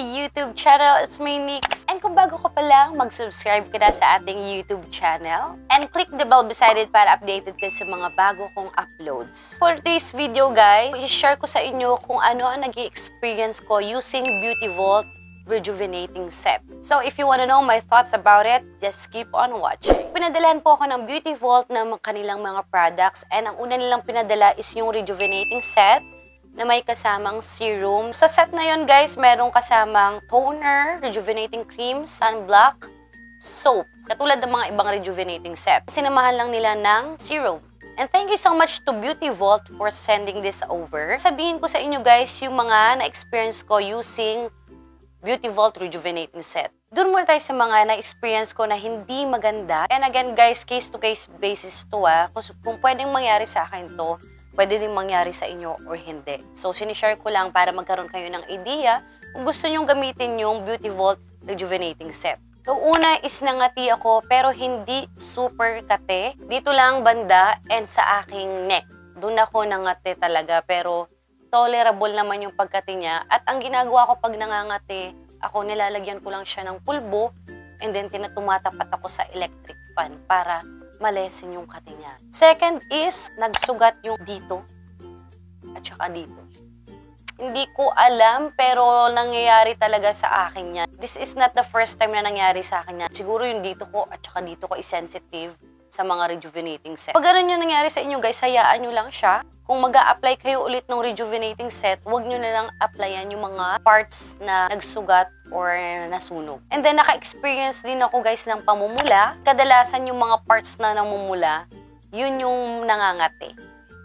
YouTube channel. It's me, Nix. And kung bago ka pa lang, mag-subscribe ka na sa ating YouTube channel. And click the bell beside it para updated ka sa mga bago kong uploads. For this video, guys, i-share ko sa inyo kung ano ang nag-experience ko using Beauty Vault Rejuvenating Set. So, if you wanna know my thoughts about it, just keep on watching. Pinadalahan po ako ng Beauty Vault ng kanilang mga products. And ang una nilang pinadala is yung Rejuvenating Set na may kasamang serum. Sa set na yun, guys, merong kasamang toner, rejuvenating cream, sunblock, soap. Katulad ng mga ibang rejuvenating set. Sinamahan lang nila ng serum. And thank you so much to Beauty Vault for sending this over. Sabihin ko sa inyo, guys, yung mga na-experience ko using Beauty Vault Rejuvenating Set. Doon muna tayo sa mga na-experience ko na hindi maganda. And again, guys, case-to-case basis to Kung pwedeng mangyari sa akin to, pwede din mangyari sa inyo or hindi. So, sinishare ko lang para magkaroon kayo ng idea kung gusto nyong gamitin yung Beauty Vault Rejuvenating Set. So, una is nangati ako pero hindi super kate. Dito lang banda and sa aking neck. Doon ako nangati talaga pero tolerable naman yung pagkati niya. At ang ginagawa ko pag nangangati, ako nilalagyan ko lang siya ng pulbo and then tumatapat ako sa electric fan para malesen yung kati niya. Second is, nagsugat yung dito at saka dito. Hindi ko alam pero nangyayari talaga sa akin yan. This is not the first time na nangyari sa akin yan. Siguro yung dito ko at saka dito ko is sensitive sa mga rejuvenating set. Pag ganun yung nangyari sa inyo, guys, hayaan nyo lang siya. Kung mag-a-apply kayo ulit ng rejuvenating set, huwag nyo na lang applyan yung mga parts na nagsugat or nasunog. And then, naka-experience din ako, guys, ng pamumula. Kadalasan yung mga parts na namumula, yun yung nangangati.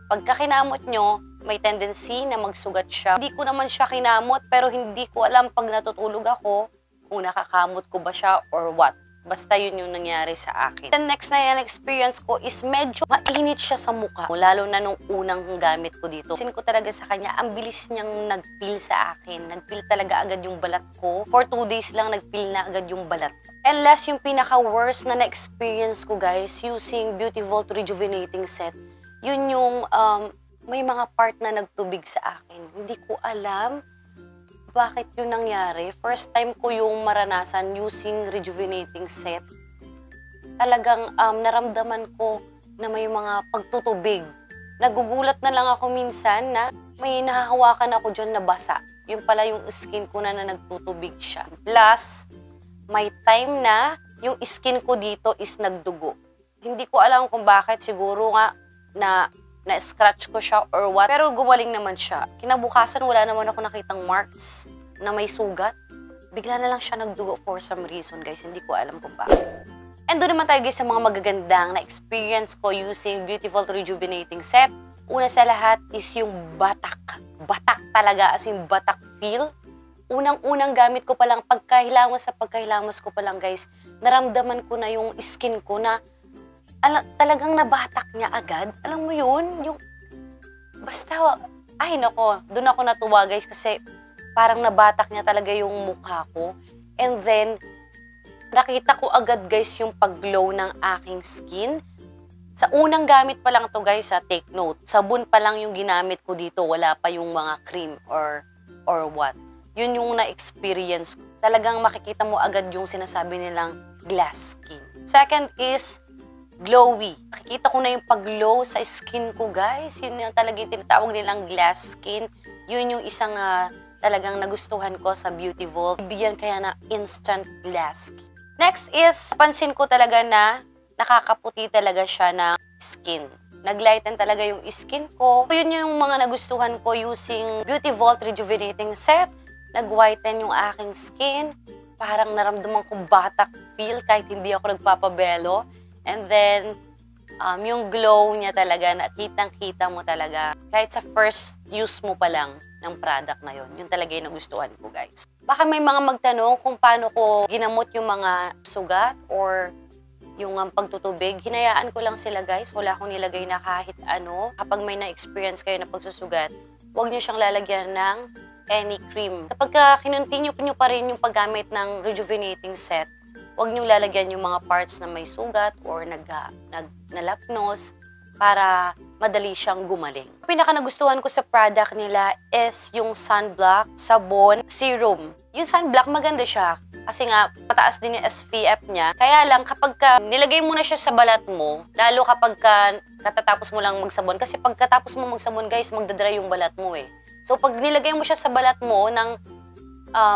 Pagka kinamot nyo, may tendency na magsugat siya. Hindi ko naman siya kinamot, pero hindi ko alam pag natutulog ako kung nakakamot ko ba siya or what. Basta yun yung nangyari sa akin. The next na yan experience ko is medyo mainit siya sa mukha. Lalo na nung unang gamit ko dito. Sin ko talaga sa kanya, ang bilis niyang nag-peel sa akin. Nag-peel talaga agad yung balat ko. For 2 days lang nag-peel na agad yung balat. And last, yung pinaka-worst na na-experience ko, guys, using Beauty Vault Rejuvenating Set, yun yung may mga part na nagtubig sa akin. Hindi ko alam bakit yun nangyari. First time ko yung maranasan using rejuvenating set. Talagang naramdaman ko na may mga pagtutubig. Nagugulat na lang ako minsan na may nahahawakan ako dyan na basa. Yung pala yung skin ko na nagtutubig siya. Plus, may time na yung skin ko dito is nagdugo. Hindi ko alam kung bakit. Siguro nga na-scratch ko siya or what. Pero gumaling naman siya. Kinabukasan, wala naman ako nakitang marks na may sugat. Bigla na lang siya nagdugo for some reason, guys. Hindi ko alam kung bakit. And doon naman tayo, guys, sa mga magagandang na experience ko using Beauty Vault Rejuvenating Set. Una sa lahat is yung batak. Batak talaga, as in batak feel. Unang-unang gamit ko pa lang, pagkahilamos ko pa lang, guys, naramdaman ko na yung skin ko na talagang nabatak niya agad. Alam mo yun? Yung, basta, ay nako, doon ako natuwa, guys, kasi parang nabatak niya talaga yung mukha ko. And then, nakita ko agad, guys, yung pag-glow ng aking skin. Sa unang gamit pa lang to, guys, take note. Sabon pa lang yung ginamit ko dito. Wala pa yung mga cream or what. Yun yung na-experience ko. Talagang makikita mo agad yung sinasabi nilang glass skin. Second is glowy. Nakikita ko na yung pag-glow sa skin ko, guys. Yun yung talaga yung tinatawag nilang glass skin. Yun yung isang talagang nagustuhan ko sa Beauty Vault. Ibigyan kaya na instant glass skin. Next is, pansin ko talaga na nakakaputi talaga siya ng skin. Naglighten talaga yung skin ko. Yun yung mga nagustuhan ko using Beauty Vault Rejuvenating Set. Nag-whiten yung aking skin. Parang naramdaman ko batak feel kahit hindi ako nagpapabelo. And then, yung glow niya talaga, nakitang-kita mo talaga. Kahit sa first use mo pa lang ng product na yun. Yun talaga yung nagustuhan ko, guys. Baka may mga magtanong kung paano ko ginamot yung mga sugat or yung pagtutubig. Hinayaan ko lang sila, guys. Wala akong nilagay na kahit ano. Kapag may na-experience kayo na pagsusugat, huwag niyo siyang lalagyan ng any cream. Kapag kinontinue nyo pa rin yung paggamit ng rejuvenating set, huwag niyong lalagyan yung mga parts na may sugat or nalapnos para madali siyang gumaling. Pinaka nagustuhan ko sa product nila is yung sunblock, sabon, serum. Yung sunblock, maganda siya. Kasi nga, pataas din yung SPF niya. Kaya lang, kapag nilagay mo na siya sa balat mo, lalo kapag katatapos mo lang magsabon. Kasi pagkatapos mo magsabon, guys, magdadry yung balat mo eh. So, pag nilagay mo siya sa balat mo ng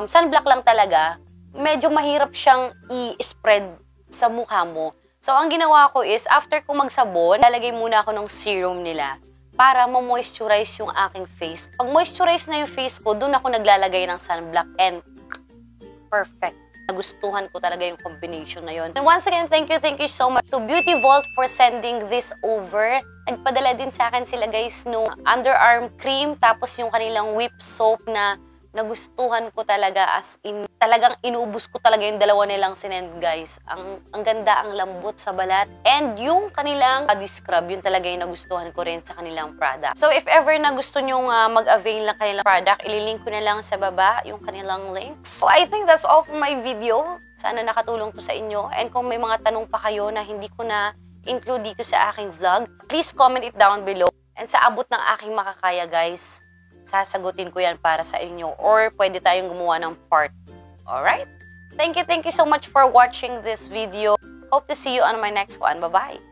sunblock lang talaga, medyo mahirap siyang i-spread sa mukha mo. So, ang ginawa ko is, after ko magsabon, lalagay muna ako ng serum nila para ma-moisturize yung aking face. Pag moisturize na yung face ko, doon ako naglalagay ng sunblock and perfect. Nagustuhan ko talaga yung combination na yun. And once again, thank you so much to Beauty Vault for sending this over. Nagpadala din sa akin sila guys no underarm cream tapos yung kanilang whip soap na nagustuhan ko talaga as in. Talagang inubos ko talaga yung dalawa nilang sinend guys. Ang ganda, ang lambot sa balat. And yung kanilang body scrub, yun talaga yung nagustuhan ko rin sa kanilang product. So if ever na gusto nyo mag-avail ng kanilang product, ililink ko na lang sa baba yung kanilang links. So I think that's all for my video. Sana nakatulong to sa inyo. And kung may mga tanong pa kayo na hindi ko na include dito sa aking vlog, please comment it down below. And sa abot ng aking makakaya guys, sasagutin ko yan para sa inyo. Or pwede tayong gumawa ng part. Alright? Thank you so much for watching this video. Hope to see you on my next one. Bye-bye!